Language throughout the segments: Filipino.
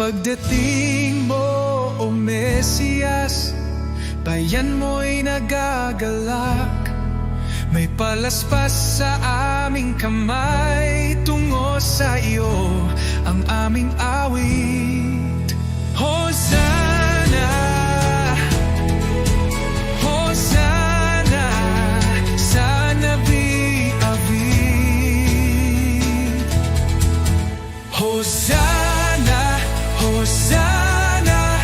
pagdating mo, O Mesiyas, bayan mo'y nagagalak. May palaspas sa aming kamay, tungo sa iyo ang aming awit. Hosanna, Hosanna sa Nabi David. Hosanna, Hosanna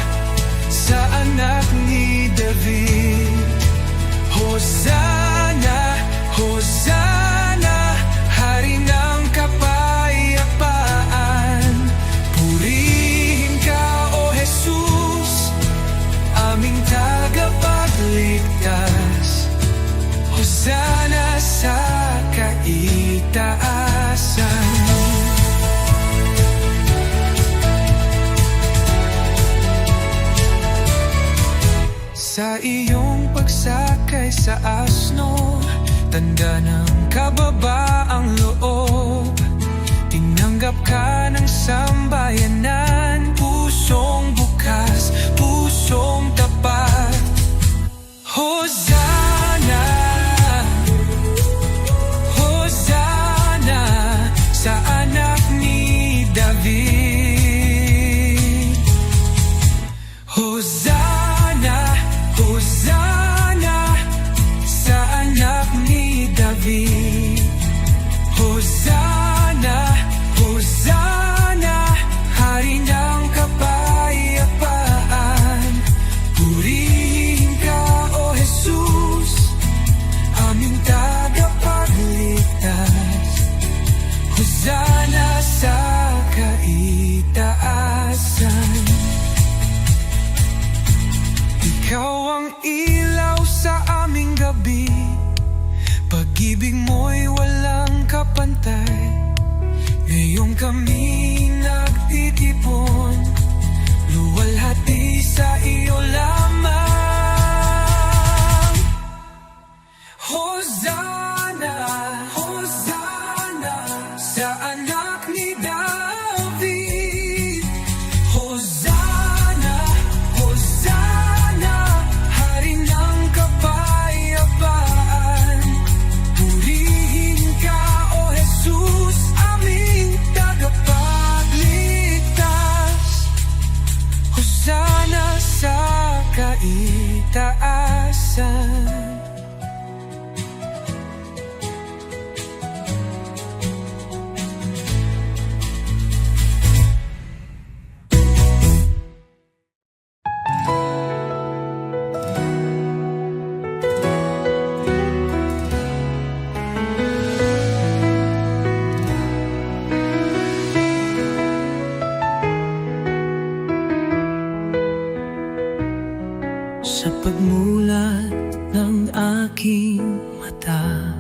sa anak ni David. Hosanna, Hosanna, Hari ng kapayapaan. Purihin ka, O Jesus, aming tagapagligtas. Hosanna sa kaitaasan. Sa iyong pagsakay sa asno, tanda ng kababaang loob. Tinanggap ka ng sambayanan, pusong bukas, pusong tapat. Hosanna, Hosanna sa anak ni David. Hosanna, Hosanna sa anak ni David. Hosanna, Hosanna, Hari ng kapayapaan. Purihin ka, O Jesus, aming tagapagligtas. Hosanna sa kaitaasan. Ikaw ang ilaw sa aming gabi, pag-ibig mo'y walang kapantay. Ngayong kami nagtitipon, luwalhati sa iyo lamang. Hosanna, Hosanna sa anak ni David. Hosanna, Hosanna, Hari ng kapayapaan. Purihin ka, O Jesus, aming tagapagligtas. Hosanna sa kaitaasan. Sa pagmulat ng aking mata,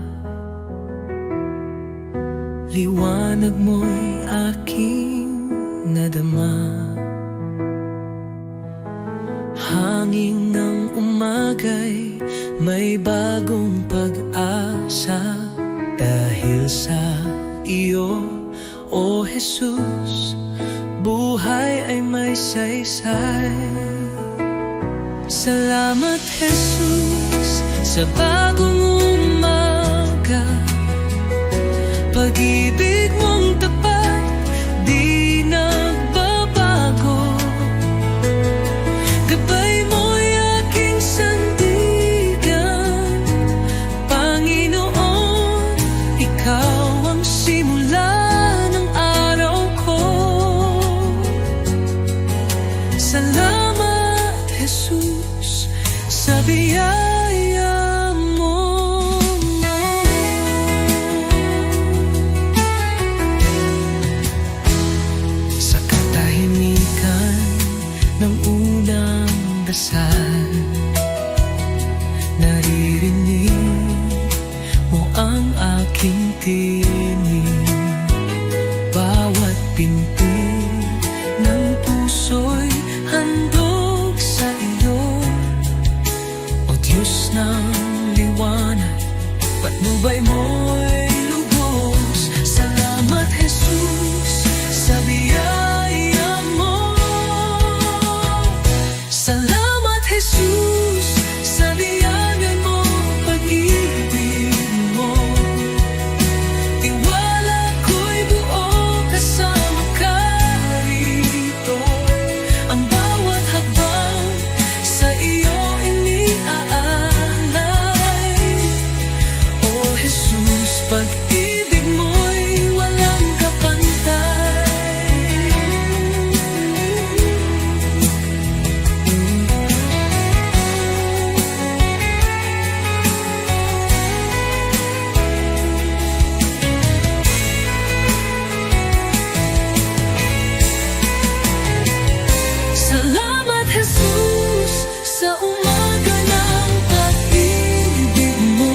liwanag mo'y aking nadama. Hangin ng umaga'y may bagong pag-asa. Dahil sa iyo, O Jesus, buhay ay may saysay. Salamat, Jesus, sa bagong umaga. Pag-ibig mong tapat, di nagbabago. Gabay mo'y aking sandigan. Panginoon, ikaw ang simula ng araw ko. Salamat, Jesus, sa biyaya mo. Sa katahimikan ng unang dasal, naririnig mo ang aking tinig. Bawat pinti ng puso'y handog sa iyo. O Diyos ng liwanag, patnubay mo'y lubos. Salamat, Jesus, sa biyaya mo. pag-ibig mo'y walang kapantay. Salamat, Jesus, sa umaga ng pag-ibig mo.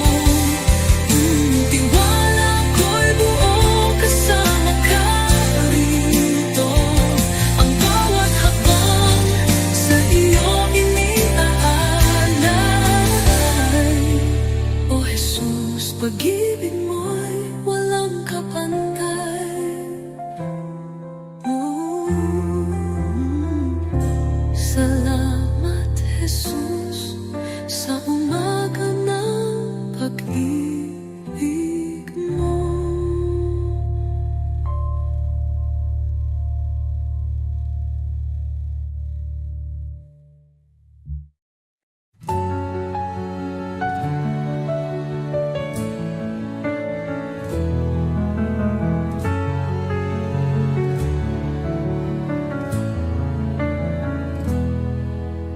Tiwala ko'y buo kasama ka rito. Ang bawat hakbang sa iyo iniaalay. O Jesus, pag-ibig mo'y walang kapantay. Salamat, Jesus, sa umaga ng pag-ibig mo.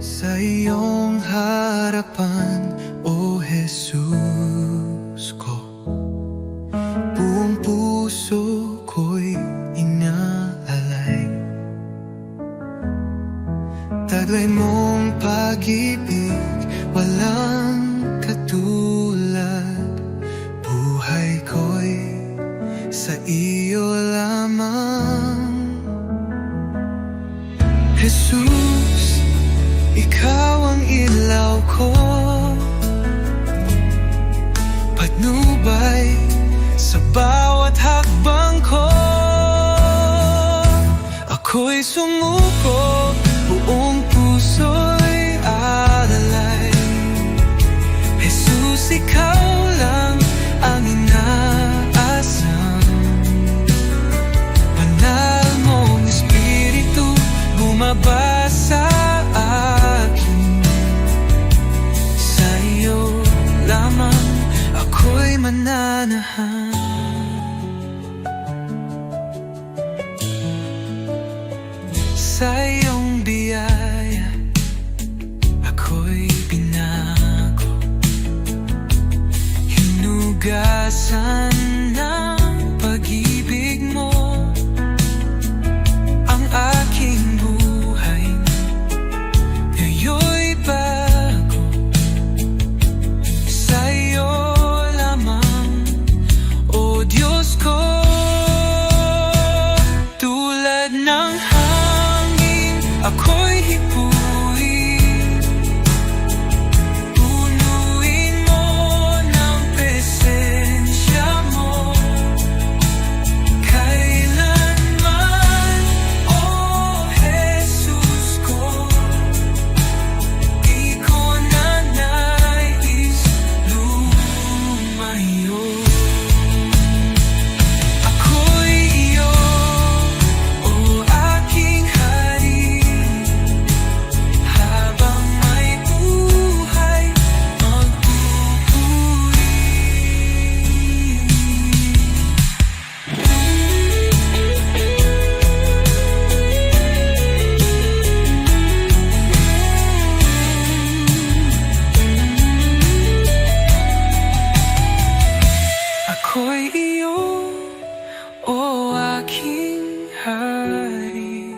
Sa iyong harapan, O Jesus ko, buong puso ko'y inaalay. Taglay mong pag-ibig, walang katulad. Buhay ko'y sa iyo lamang. Jesus, ikaw ang ilaw ko, patnubay sa bawat hakbang ko. Ako'y sumuko, buong puso'y alalay. Jesus, ikaw lang ang inaasam. Banal mong Espiritu bumaba sa akin. Sa iyo lamang ako'y mananahan. Sa iyong biyaya ako'y binago, hinugasan ng pag-ibig mo ang aking buhay. Ngayon'y bago, sa iyo lamang, O Diyos ko. Tulad ng hangin, ako'y hipuin. Punuin mo ng presensya mo kailanman, O Jesus ko. Di ko na nais lumayo. Ako'y iyo, O aking hari. Habang may buhay, magpupuri. Ako'y iyo, O aking hari.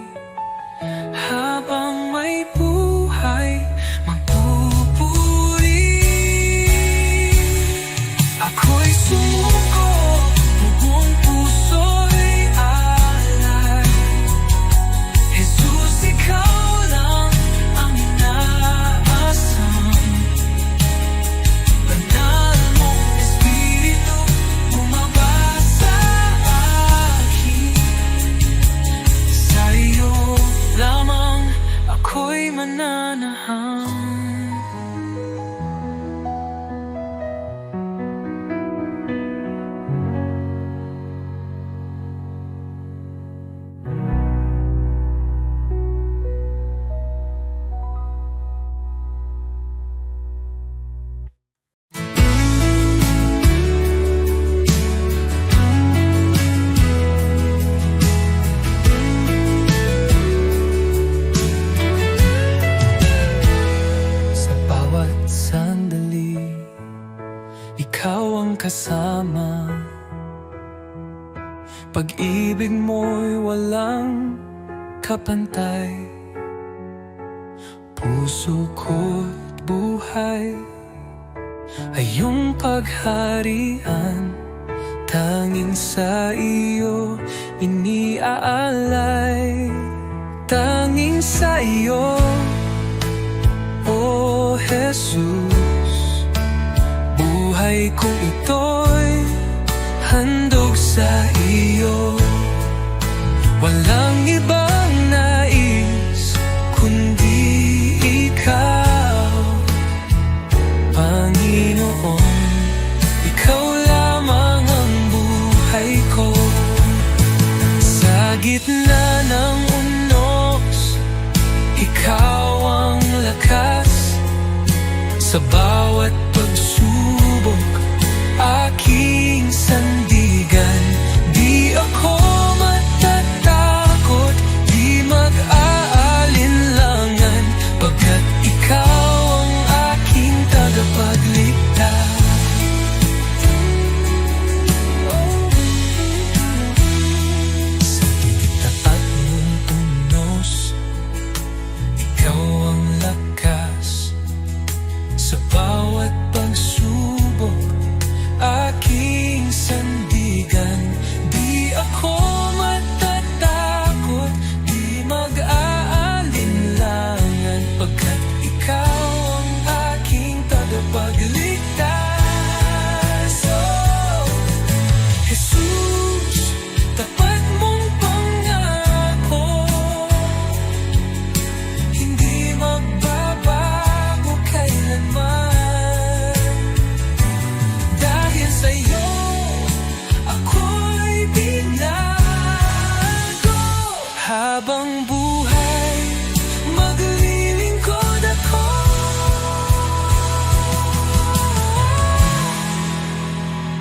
Habang may buhay, magpupuri. Ako'y sumuko, buong puso'y alay. Jesus, ikaw lang ang inaasam. Banal mong Espiritu bumaba sa akin. Sa iyo lamang ako'y mananahan. ikaw ang kasama. Pag-ibig mo'y walang kapantay. Puso ko't buhay ay iyong pagharian. Tanging sa iyo iniaalay. Tanging sa iyo, O Jesus. Buhay kong ito'y handog sa iyo. Walang ibang nais kundi ikaw, Panginoon. Ikaw lamang ang buhay ko. Sa gitna ng unos, ikaw ang lakas. Sa bawat pagsubok, aking sandigan. Di ako matatakot, di mag-aalinlangan, pagkat ikaw ang aking tagapagligtas. Sa taat mong unos, ikaw ang lakas. Sa bawat pagsubok, aking sandigan. Di ako matatakot, di mag-aalinlangan, pagkat ikaw ang aking tagapagligtas. Oh, Jesus, tapat mong pangako, hindi magbabago kailanman. Dahil sa'yo, ako'y binago. Habang buhay, maglilingkod ako.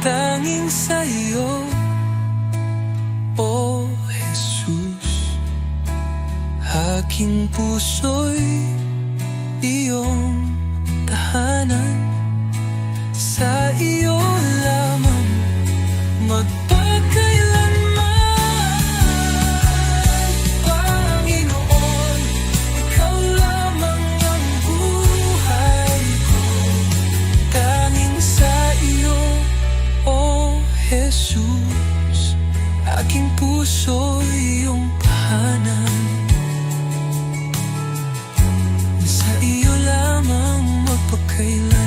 Tanging sa'yo, O Jesus. Aking puso'y iyong tahanan. Sa iyo lamang magpakailanman. Panginoon, ikaw lamang ang buhay ko. Tanging sa iyo, O Jesus. Aking puso iyong tahanan. Sa iyo lamang magpakailanman.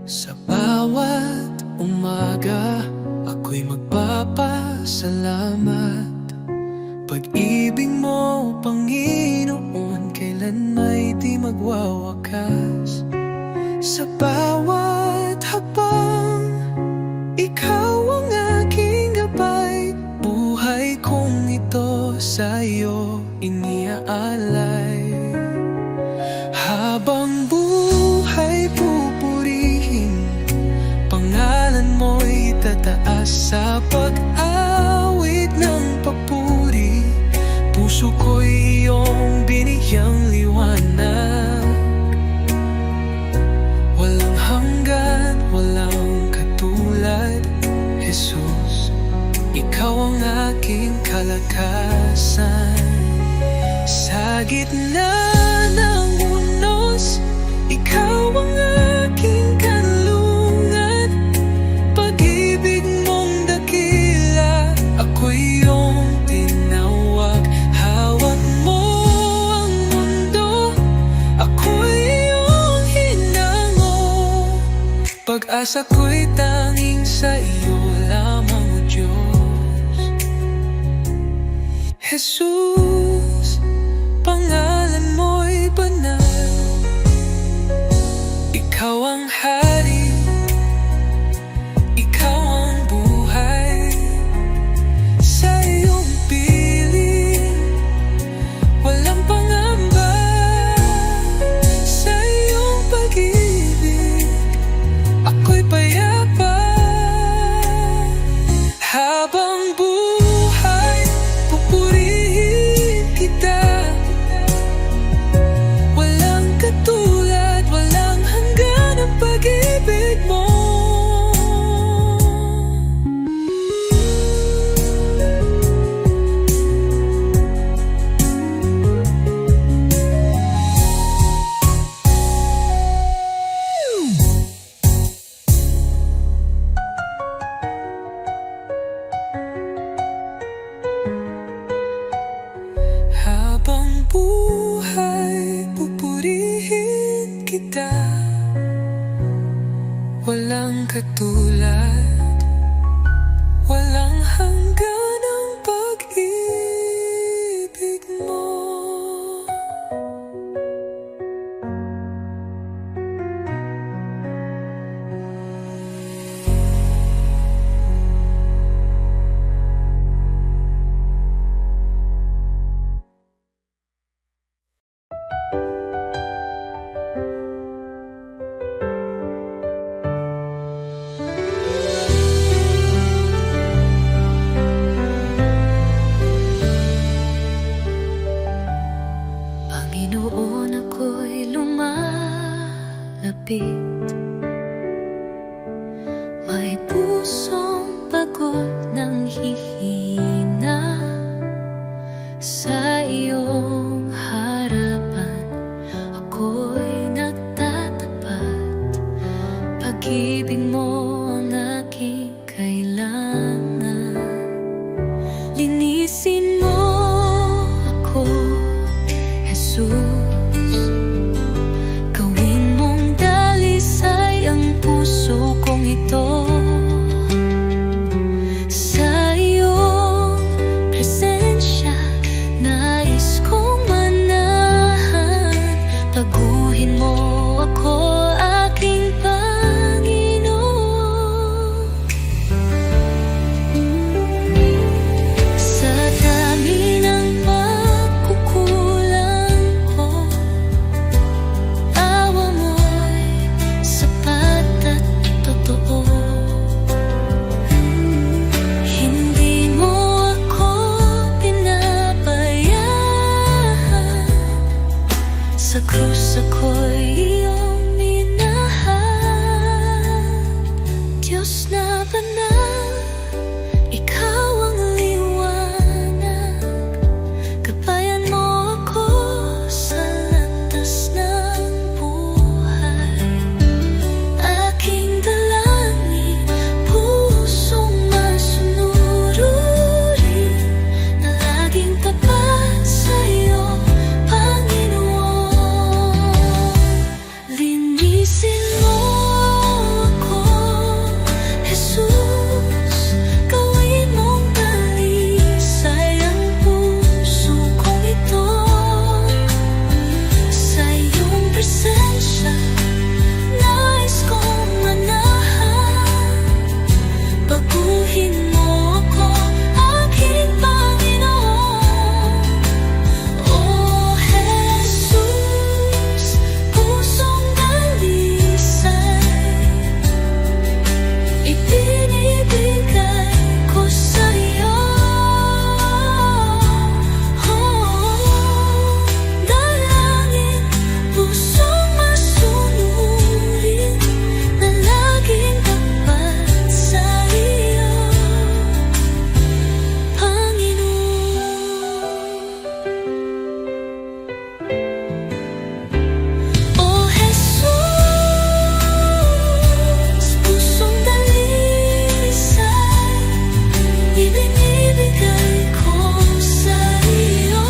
Sa bawat umaga, ako'y magpapasalamat. Pag-ibig mo, Panginoon, kailan may di magwawakas. Sa bawat habang, ikaw ang aking gabay. Buhay kong ito sa iyo iniaalay. Habang buhay pupurihin, pangalan mo'y tataas. Sa pag-awit ng papuri, puso ko'y iyong binigyang liwanag. Walang hanggan, walang katulad, Jesus. Ikaw ang aking kalakasan. Sa gitna ng unos, ikaw ang aking kanlungan. Pag-ibig mong dakila, ako'y iyong tinawag. Hawak mo ang mundo, ako'y iyong hinango. Pag-asa ko'y tanging sa iyo lamang, O Diyos. Jesus, pangalan mo'y banal. Ikaw ang hari, ikaw ang buhay. katulad. Walang hanggan ang pag-ibig mo. Panginoon, ako'y lumalapit. May pusong pagod ng hihina. Sa iyong harapan ako'y nagtatapat. Pag-ibig mo ang aking kailangan. Linisin mo ako, Jesus. Gawin mong dalisay ang puso kong ito. Sa iyong presensya, nais kong manahan. Baguhin mo ako, aking Panginoon. Sa dami ng pagkukulang ko, awa mo'y sapat at totoo. Hindi mo ako pinabayaan. Sa krus ako'y iyong minahal. Diyos na banal, ikaw ang liwanag. Gabayan mo ako sa landas ng buhay. Aking dalangin, pusong masunurin, na laging tapat sa'yo, Panginoon. Linisin mo ako, Jesus. Gawin mong dalisay ang puso kong ito. Sa iyong presensya, nais kong manahan. Baguhin mo ako, aking Panginoon. Oh Jesus, pusong dalisay ibinibigay ko sa'yo. Dalangin, pusong masunurin, na laging tapat sa'yo, Panginoon. Oh Jesus, pusong dalisay ibinibigay ko sa iyo.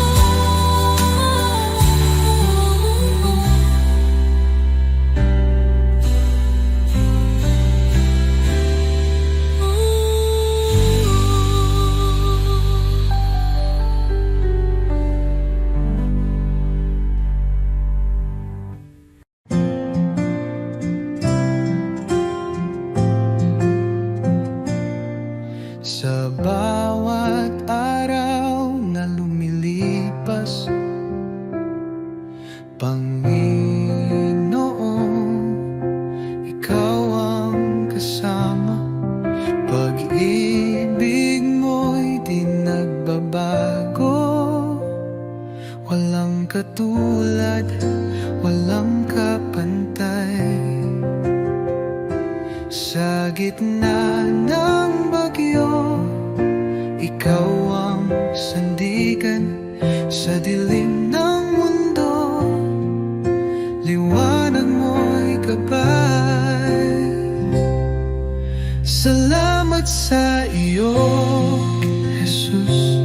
Sa bawat araw na lumilipas, Panginoon, ikaw ang kasama. Pag-ibig mo'y di nagbabago. Walang katulad, walang kapantay. Sa gitna ng bagyo, ikaw ang sandigan. Sa dilim ng mundo, liwanag mo'y gabay. Salamat sa iyo, Jesus.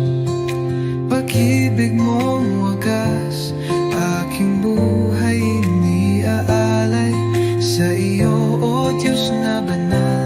Pag-ibig mong wagas, aking buhay iniaalay. Sa iyo, O Diyos na banal,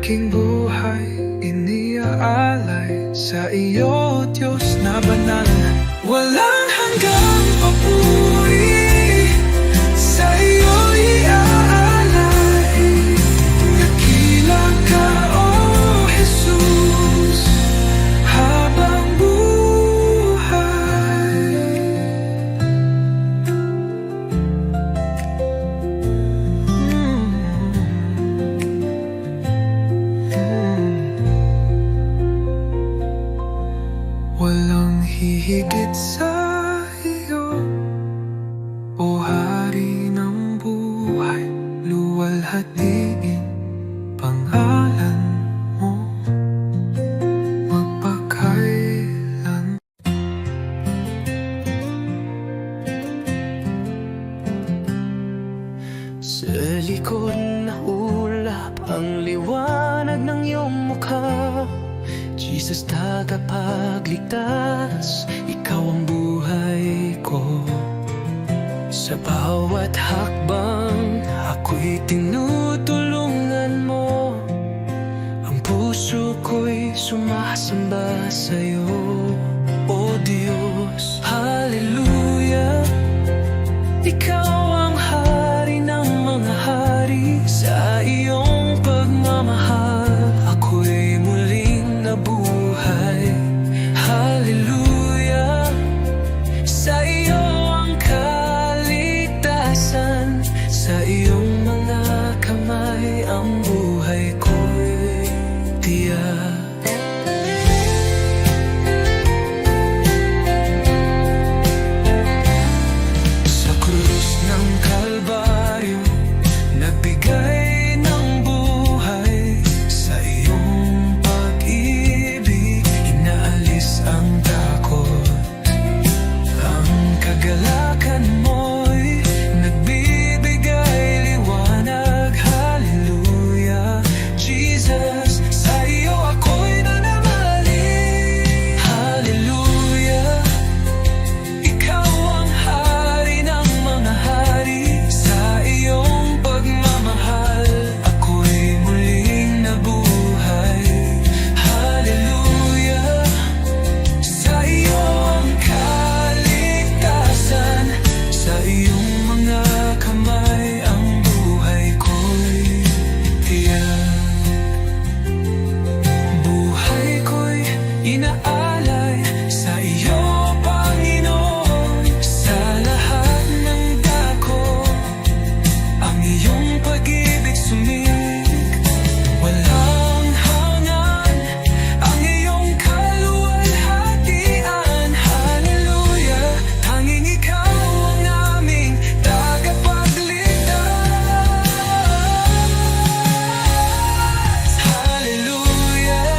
aking buhay iniaalay sa iyo, Diyos na banal. Walang hanggang papuri, sa iyo iaalay. Dakila ka, O Jesus, habang buhay. Walang hihigit sa iyo, O Hari ng buhay. Luwalhatiin pangalan mo magpakailan. Sa likod na ulap ang liwanag ng iyong mukha, Jesus, tagapagligtas, ikaw ang buhay ko. Sa bawat hakbang, ako'y tinutulungan mo. Ang puso ko'y sumasamba sa'yo, O Diyos. Hallelujah, ikaw ang hari ng mga hari. Sa iyong pagmamahal, ako'y muling nabuhay. Hallelujah, sa iyo ang kaligtasan. Sa iyong mga kamay ang buhay ko'y tiyak. Sa krus ng Kalbaryo, nagbigay ng buhay. Sa iyong pag-ibig, inaalis ang takot. Ang kagalakan mo'y nagbibigay liwanag. Hallelujah, Jesus, sa iyo ako'y nananalig. Hallelujah, ikaw ang hari ng mga hari. Sa iyong pagmamahal, ako'y muling nabuhay. Hallelujah, sa iyo ang kaligtasan. Sa iyong mga kamay ang buhay ko'y tiyak. Buhay ko'y inaalay sa iyo, Panginoon. Sa lahat ng dako, ang iyong pag-ibig sumig. Walang hangan ang iyong kaluwalhatian. Hallelujah, tanging ikaw ang aming tagapagligtas. Hallelujah,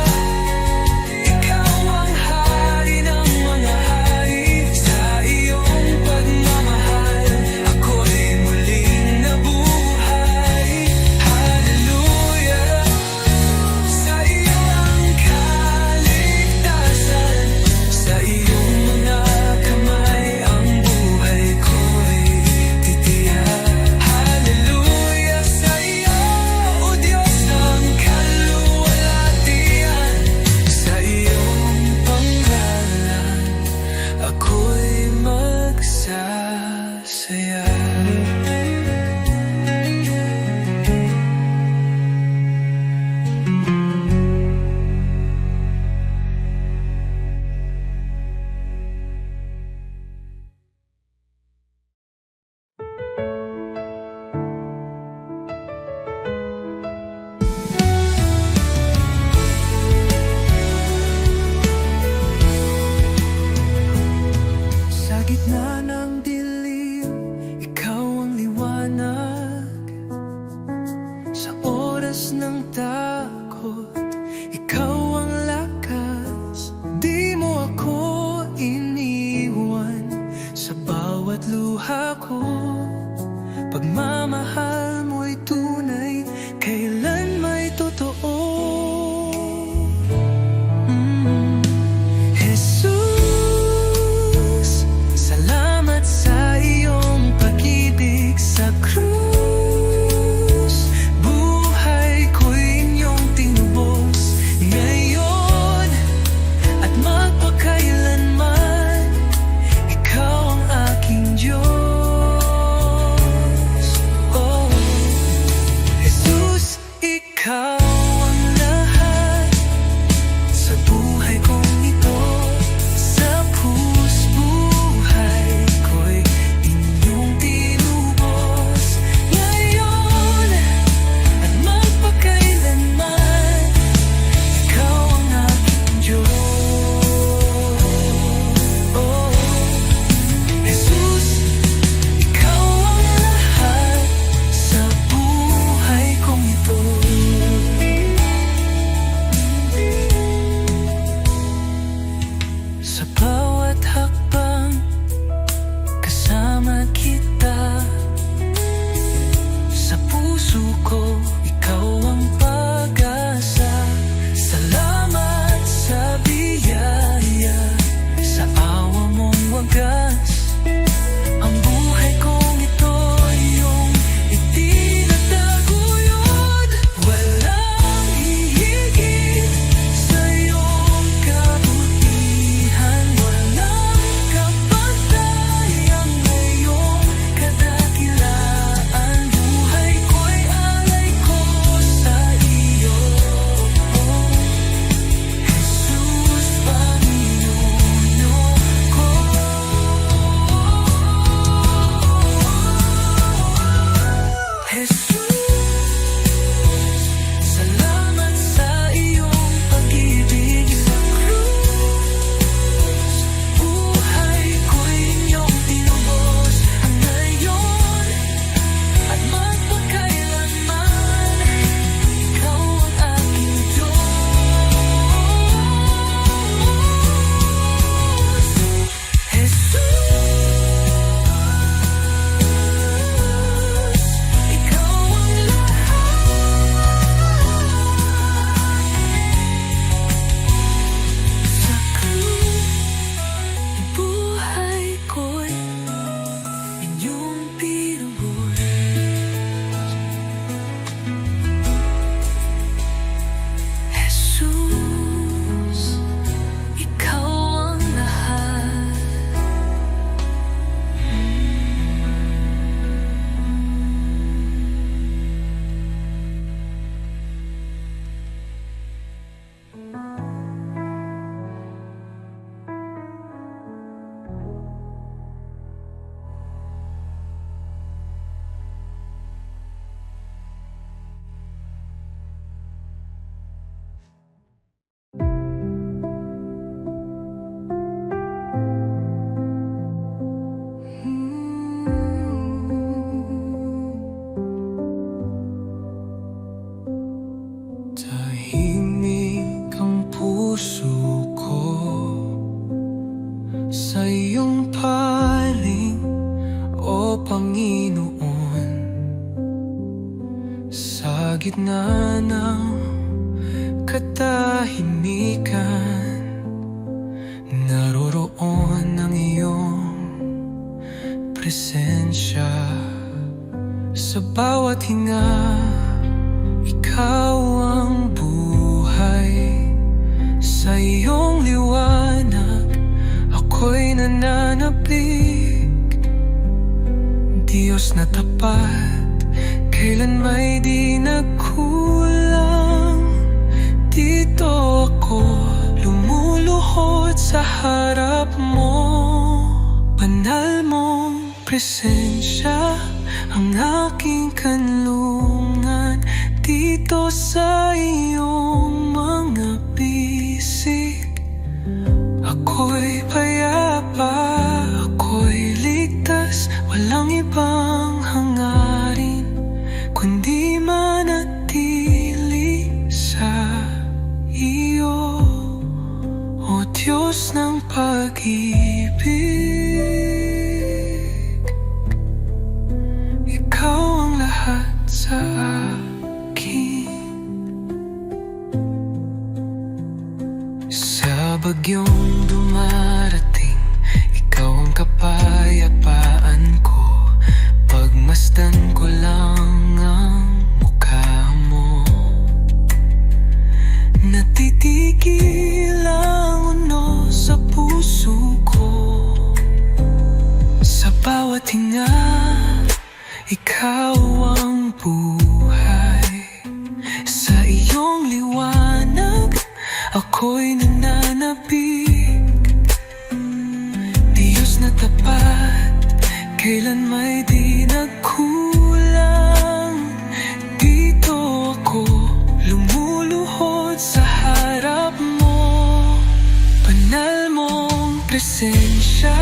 ikaw ang hari ng mga hari. Sa iyong pagmamahal, ako'y muling nabuhay. Hallelujah, sa iyo ang kaligtasan. Sa iyong mga kamay ang buhay ko'y titiyak. Hallelujah, sa iyo, O Diyos ng kaluwalhatian. Sa iyong panggalan, ako'y magsasaya. Sa gitna ng dilim, ikaw ang liwanag. Sa oras ng takot, ikaw ang lakas. Di mo ako iniwan sa bawat luha ko. Pagmamahal mo'y tunay, kailan may totoo. Jesus, salamat sa iyong pag-ibig sa krus. Buhay ko'y inyong tinutulungan. ikaw ang lahat sa buhay kong ito. Sa buhay ko'y inyong tinubos ngayon at magpakailanman. Ikaw ang aking Diyos. Oh, Jesus, ikaw ang lahat sa buhay kong ito. Sa bawat hakbang kasama kita. Sa puso ko ikaw ang pag-asa. Salamat sa biyaya, sa awa mong wagas. Ang buhay kong ito iyong itinataguyod. Walang hihigit sa iyong kabutihan. Walang kapantayang ngayong kadakilaan. Buhay ko'y alay ko sa iyo, Jesus, Panginoon ko. Jesus, salamat sa iyong pag-ibig sa krus. Buhay ko'y inyong tinubos ngayon at magpakailanman. Ikaw ang aking Diyos. Jesus, ikaw ang lahat sa krus. Buhay ko'y inyong pinubos. Jesus, ikaw ang lahat. Tahimik ang puso ko sa iyong paling, o Panginoon. Sa gitna ng katahimikan, naroroon ang iyong presensya. Sa bawat hinga, ikaw ang buhay. Sa iyong liwanag, ako'y nananapig. Diyos na tapat, kailan may di nagkulang. Dito ako lumuluhod sa harap mo. Banal mong presensya ang aking kanlungan. Dito sa iyong mga bisig, ako'y payapa, ako'y ligtas. Walang ibang hangarin kundi manatili sa iyo, o Diyos ng pag-ibig. Ikaw ang lahat sa akin. Sa bagyong dumarating, ikaw ang kapayapaan ko. Pagmasdan ko lang ang mukha mo. Natitigil ang uno sa puso ko. Sa bawat hinga, ikaw ang buhay. Sa ako'y nananapig. Diyos na tapat, kailan may di nagkulang. Dito ako lumuluhod sa harap mo. Banal mong presensya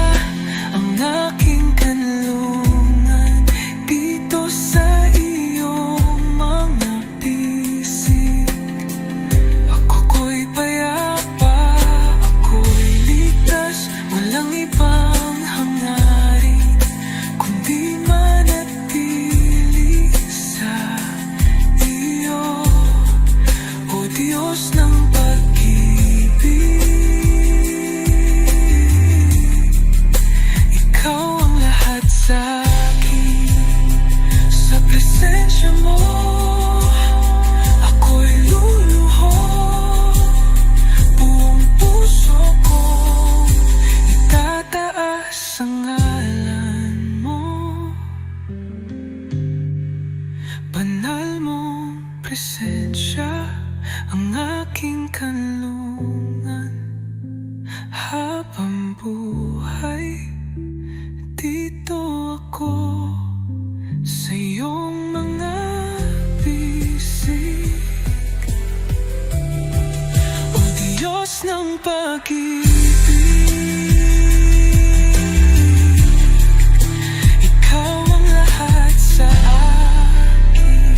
ang aking kanlungan. Dito sa iyong mga bisig, ako'y payapa, ako'y ligtas. Walang ibang hangarin kundi manatili sa iyo, O Diyos ng pag-ibig. Ikaw ang lahat sa'kin. Sa presensya mo ako'y luluhod. Buong puso kong itataas ang ngalan mo. Banal mong presensya ang aking kanlungan. Habang buhay, dito ako sa iyong mga bisig. O Diyos ng pag-ibig, ikaw ang lahat sa akin.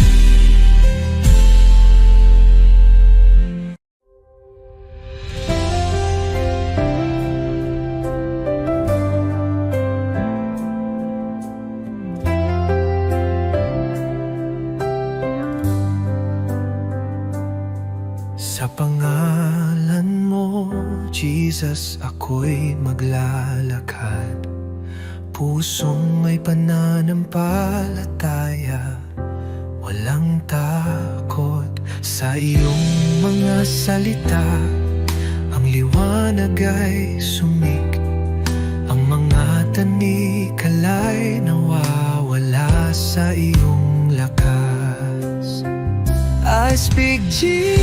Sa pangalan mo, Jesus, ako'y maglalakad. Pusong may pananampalataya, walang takot sa iyong mga salita. Ang liwanag ay sumik, ang mga tanikala'y nawawala sa iyong lakas. I speak Jesus,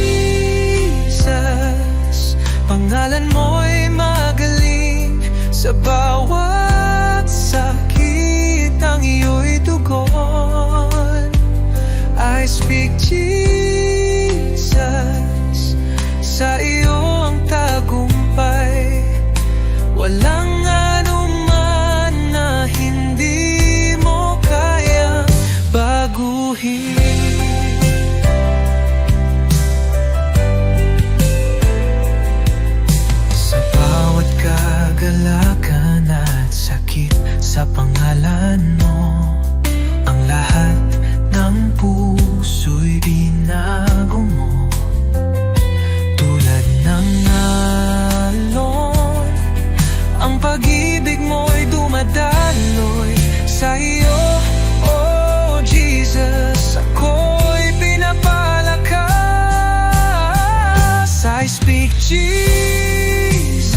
pangalan mo'y magaling. Sa bawat sakit ang iyo'y tugon. I speak Jesus, sa iyo ang tagumpay. Walang anuman na hindi mo kayang baguhin. Kagalakan at sakit sa pangalan mo, ang lahat ng puso'y binago mo. Tulad ng alon, ang pag-ibig mo'y dumadaloy sa iyo, Oh Jesus, ako'y pinapalakas. I speak Jesus,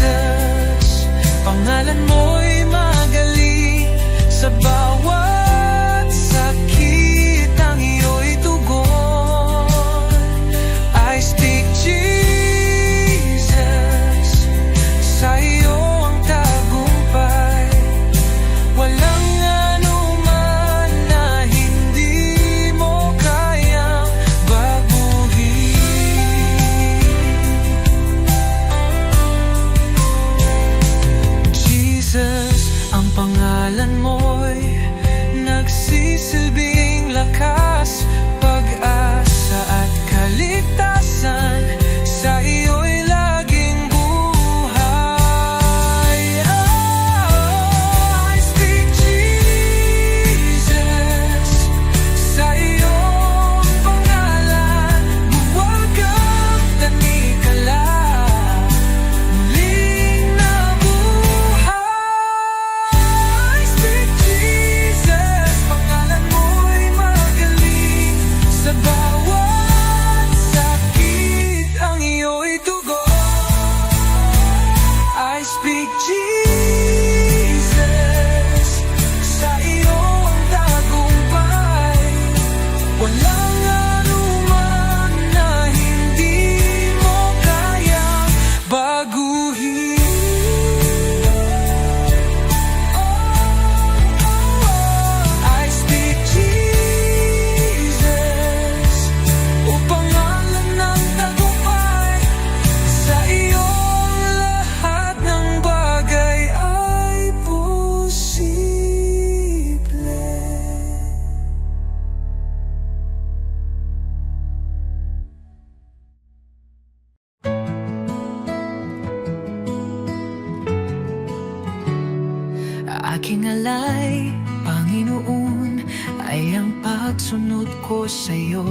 pangalan mo'y magaling. Sa bawat sakit ang iyo'y tugon. I speak Jesus, sa iyo ang tagumpay. Walang anuman aking alay, Panginoon, ay ang pagsunod ko sa'yo.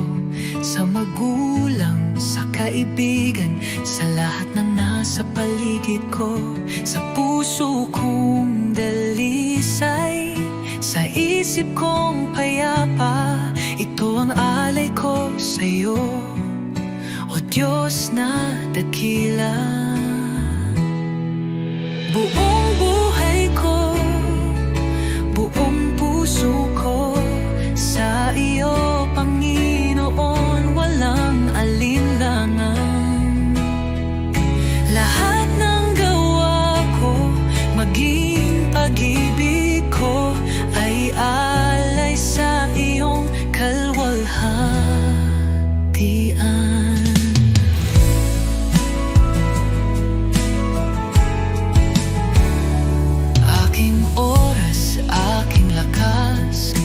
Sa magulang, sa kaibigan, sa lahat ng nasa paligid ko. Sa puso kong dalisay, sa isip kong payapa, ito ang alay ko sa'yo, O Diyos na dakila. Buong buhay ko, buong puso ko, sa iyo, Panginoon, walang alinlangan. Lahat ng gawa ko, maging pag-ibig ko, ay alay sa iyong kalwalhatian. Aking oras, aking lakas,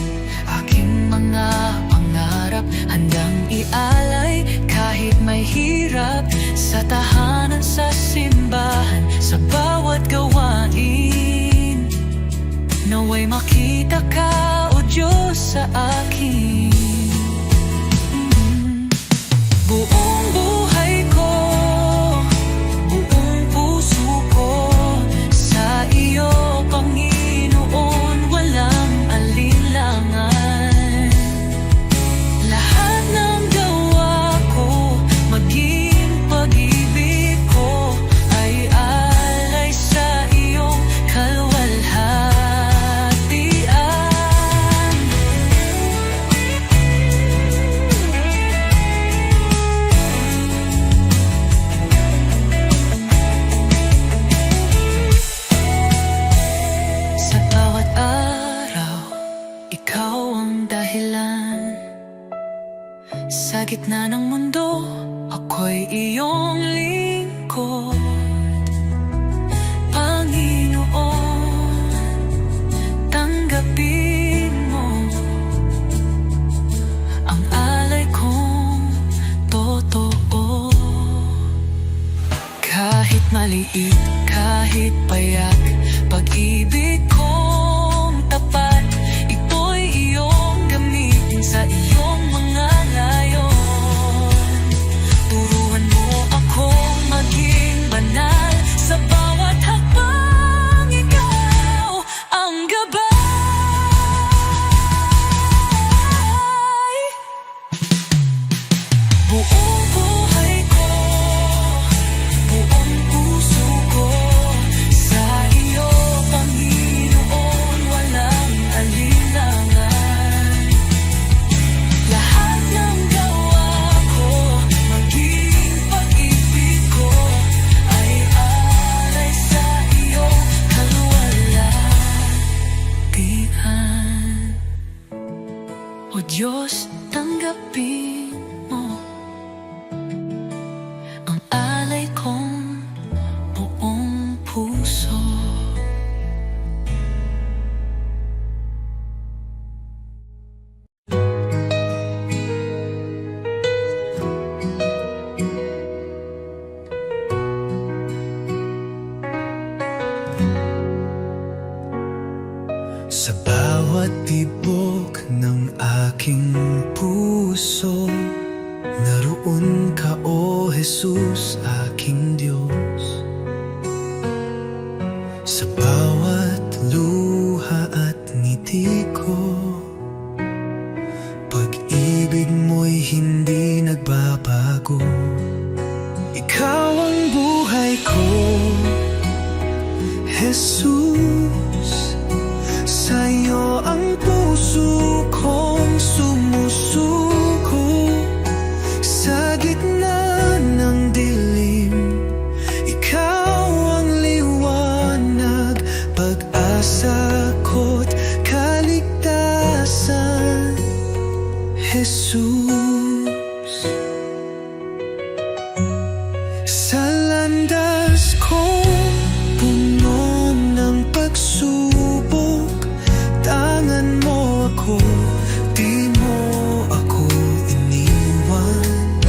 aking mga pangarap, handang ialay kahit may hirap. Sa tahanan, sa simbahan, sa bawat gawain, naway makita ka, O Diyos, sa akin. Buong buhay ko, buong puso ko, sa iyo, Panginoon, walang alinlangan. Lahat ng gawa ko, maging pag-ibig ko, ay alay sa iyong kalwalhatian. Sa bawat araw, ikaw ang dahilan. Sa gitna ng mundo, ako'y iyong lingkod. Panginoon, tanggapin mo ang alay kong totoo. Kahit maliit, kahit payak, pag-ibig kong tapat, ito'y iyong gamitin sa iyong mga layon. Turuan mo akong maging banal, sa bawat hakbang ikaw ang gabay. Buong buhay ko, buong puso ko, sa iyo, Panginoon, walang alinlangan. Lahat ng gawa ko, maging pag-ibig ko, ay alay sa iyong kalwalhatian. O Diyos, tanggapin mo ang alay kong buong puso. Sa bawat tibok ng aking puso, naroon ka, O Jesus, aking Diyos. Sa bawat luha at ngiti ko, pag-ibig mo'y hindi nagbabago. Ikaw ang buhay ko, Jesus. Sa'yo ang puso kong sumusuko. Sa gitna ng dilim, ikaw ang liwanag, pag-asa ko't kaligtasan, Jesus. Sa landas kong puno ng pagsubok, tangan mo ako, di mo ako iniwan.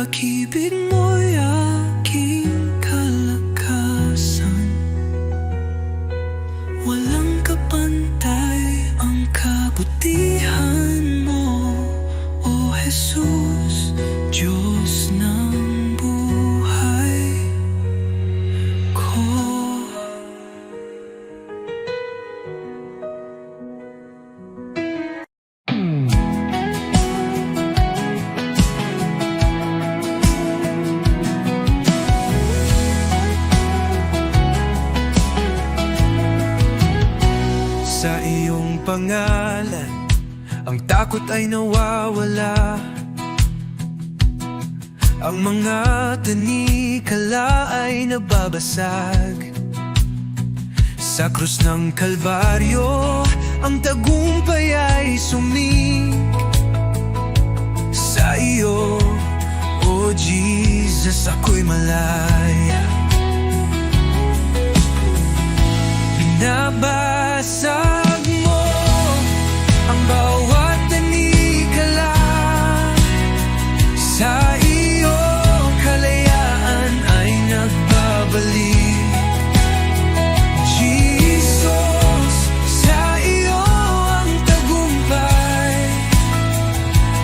pag-ibig mo'y aking kalakasan. Walang kapantay ang kabutihan mo, O Jesus, Diyos ng buhay ko. Sa iyong pangalan, ang takot ay nawawala. Ang mga tanikala ay nababasag. Sa krus ng Kalbaryo, ang tagumpay ay sumig. Sa iyo, O Jesus, ako'y malaya. Binabasag mo ang bawat tanikala. Sa iyo, kalayaan ay nagbabalik. Jesus, sa iyo ang tagumpay.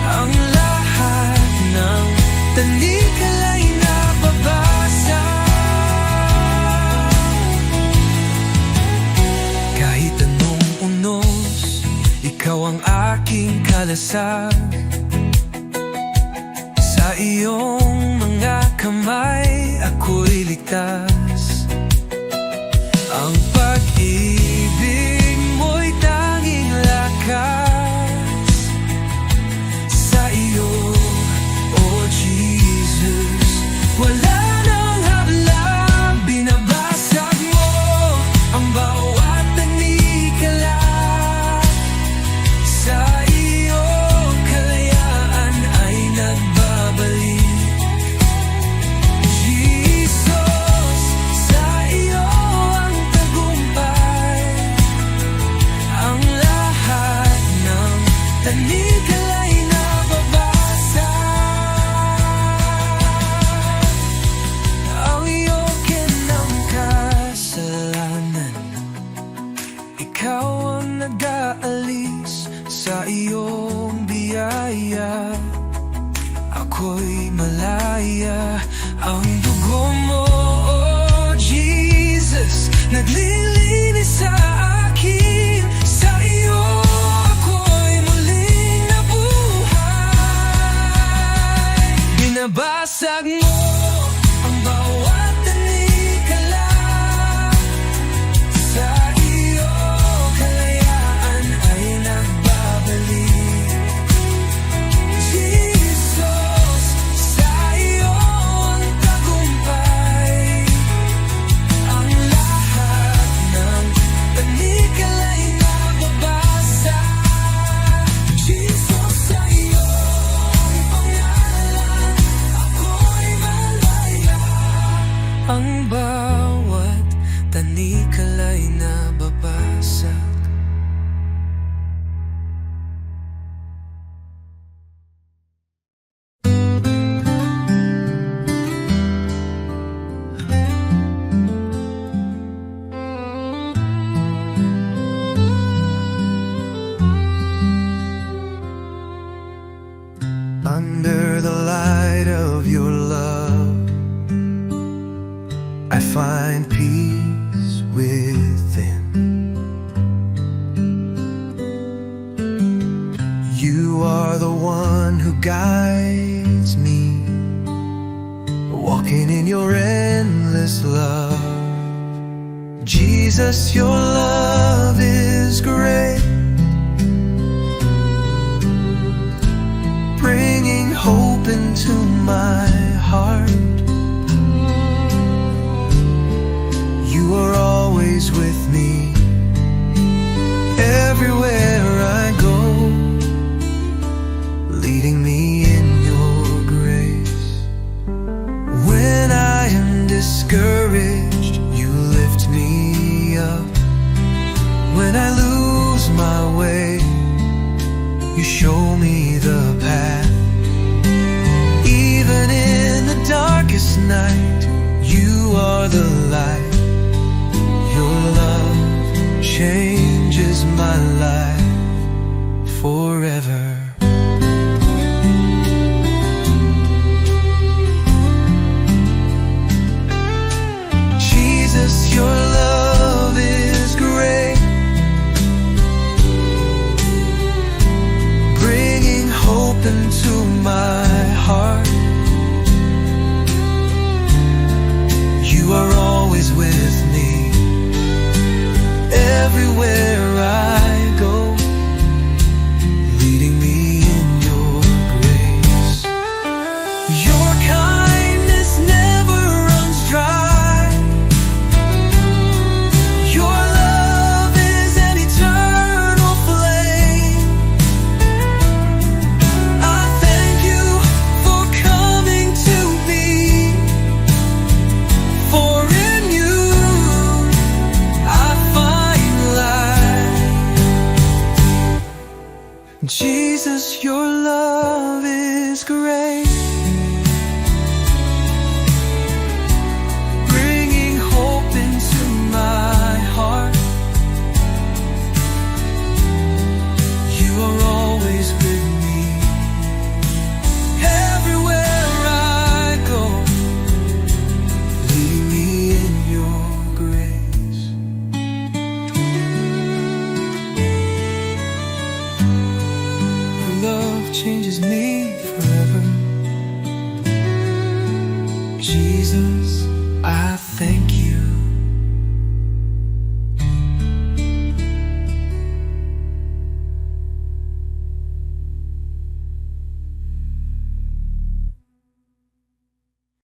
Ang lahat ng tanikala ay nababasag. Kahit anong unos, ikaw ang aking kalasag. Sa iyong mga kamay, ako'y ligtas. Ang pag-ibig mo'y tanging lakas. Sa iyo, O Jesus, wala nang hablang. Binabasag mo ang bawat tanikala. Sa iyo, kalayaan ay nagbabalik. Jesus, sa iyo ang tagumpay. Ang lahat ng tanikala ay nababasag. Ang iyong kinang kasalanan, ikaw ang nag-aalis. Sa iyong biyaya, ako'y malaya. Ang dugo mo, O Jesus, naglilinis sa akin. Sa iyo, ako'y muling nabuhay. Binabasag mo ang bawat tanikala. Sa iyo, kalayaan ay nagbabalik. Jesus, sa iyo ang tagumpay. Ang lahat ng tanikala ay nababasag. Jesus, sa iyo ang pangalan, ako'y malaya. Ang bawat tanikala ay nababasag. Under the light of your love, I find peace within. You are the one who guides me, walking in your endless love. Jesus, your love is great, bringing hope into my heart. You are always with me, everywhere I go, leading me in your grace. When I am discouraged, you lift me up. When I lose my way, you show me the path. Even in the light. Your love changes my life forever. Jesus, your love is great, bringing hope into my heart. You are always with me, everywhere I go, leading me in your grace. Your kindness never runs dry. Your love is an eternal flame. I thank you for coming to me, for in you I find life. Jesus, your love is great, bringing hope into my heart. You are always with me, everywhere I go, leading me in your grace. Your love changes me.